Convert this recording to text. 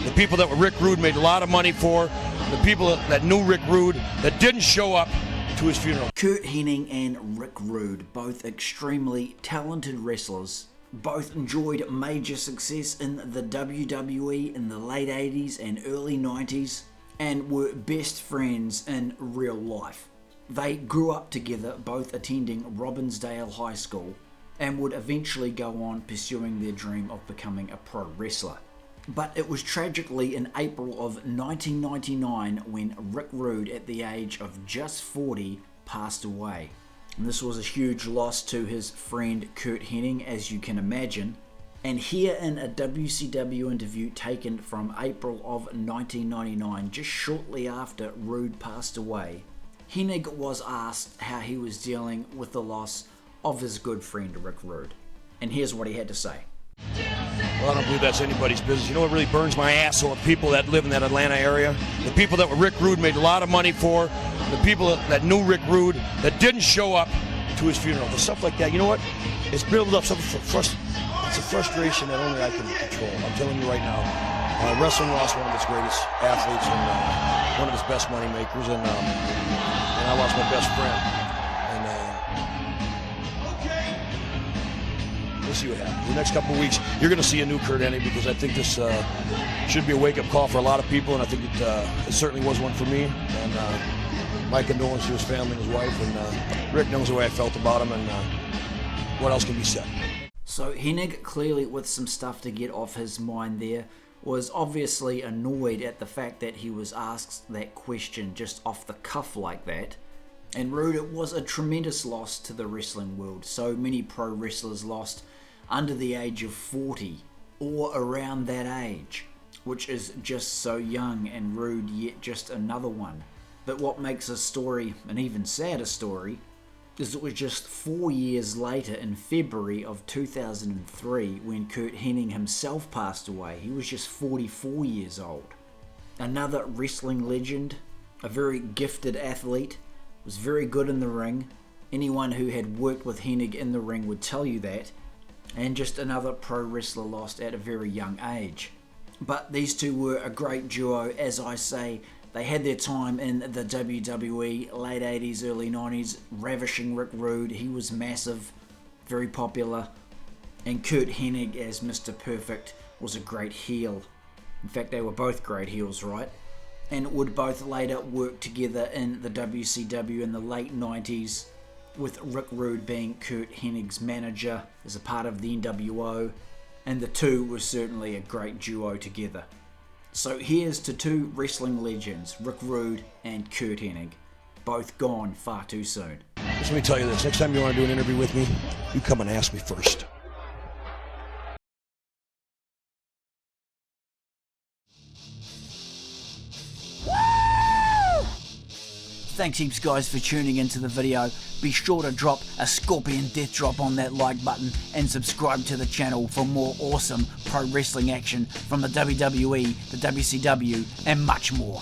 the people that were Rick Rude made a lot of money for, the people that knew Rick Rude that didn't show up to his funeral. Curt Hennig and Rick Rude, both extremely talented wrestlers, both enjoyed major success in the WWE in the late 80s and early 90s, and were best friends in real life. They grew up together, both attending Robbinsdale High School, and would eventually go on pursuing their dream of becoming a pro wrestler. But it was tragically in April of 1999 when Rick Rude, at the age of just 40, passed away. And this was a huge loss to his friend Curt Hennig, as you can imagine. And here in a WCW interview taken from April of 1999, just shortly after Rude passed away, Hennig was asked how he was dealing with the loss of his good friend Rick Rude. And here's what he had to say. Well, I don't believe that's anybody's business. You know what really burns my ass are the people that live in that Atlanta area. The people that were Rick Rude made a lot of money for. The people that knew Rick Rude that didn't show up to his funeral. The stuff like that, you know what? It's built up it's a frustration that only I can control. I'm telling you right now. Wrestling lost one of its greatest athletes and one of its best money makers, and I lost my best friend. We'll see what happens. The next couple of weeks, you're going to see a new Curt Hennig, because I think this should be a wake-up call for a lot of people, and I think it certainly was one for me. And my condolences to his family and his wife, and Rick knows the way I felt about him, and what else can be said? So Hennig, clearly with some stuff to get off his mind there, was obviously annoyed at the fact that he was asked that question just off the cuff like that. And Rude, it was a tremendous loss to the wrestling world. So many pro wrestlers lost under the age of 40 or around that age, which is just so young, and Rude yet just another one. But what makes a story an even sadder story is it was just 4 years later, in February of 2003, when Curt Hennig himself passed away. He was just 44 years old. Another wrestling legend, a very gifted athlete, was very good in the ring. Anyone who had worked with Hennig in the ring would tell you that. And just another pro wrestler lost at a very young age. But these two were a great duo, as I say. They had their time in the WWE, late 80s, early 90s, ravishing Rick Rude. He was massive, very popular. And Curt Hennig, as Mr. Perfect, was a great heel. In fact, they were both great heels, right? And would both later work together in the WCW in the late 90s, with Rick Rude being Curt Hennig's manager as a part of the NWO, and the two were certainly a great duo together. So here's to two wrestling legends, Rick Rude and Curt Hennig, both gone far too soon. Just let me tell you this, next time you want to do an interview with me, you come and ask me first. Thanks heaps guys for tuning into the video. Be sure to drop a scorpion death drop on that like button and subscribe to the channel for more awesome pro wrestling action from the WWE, the WCW and much more.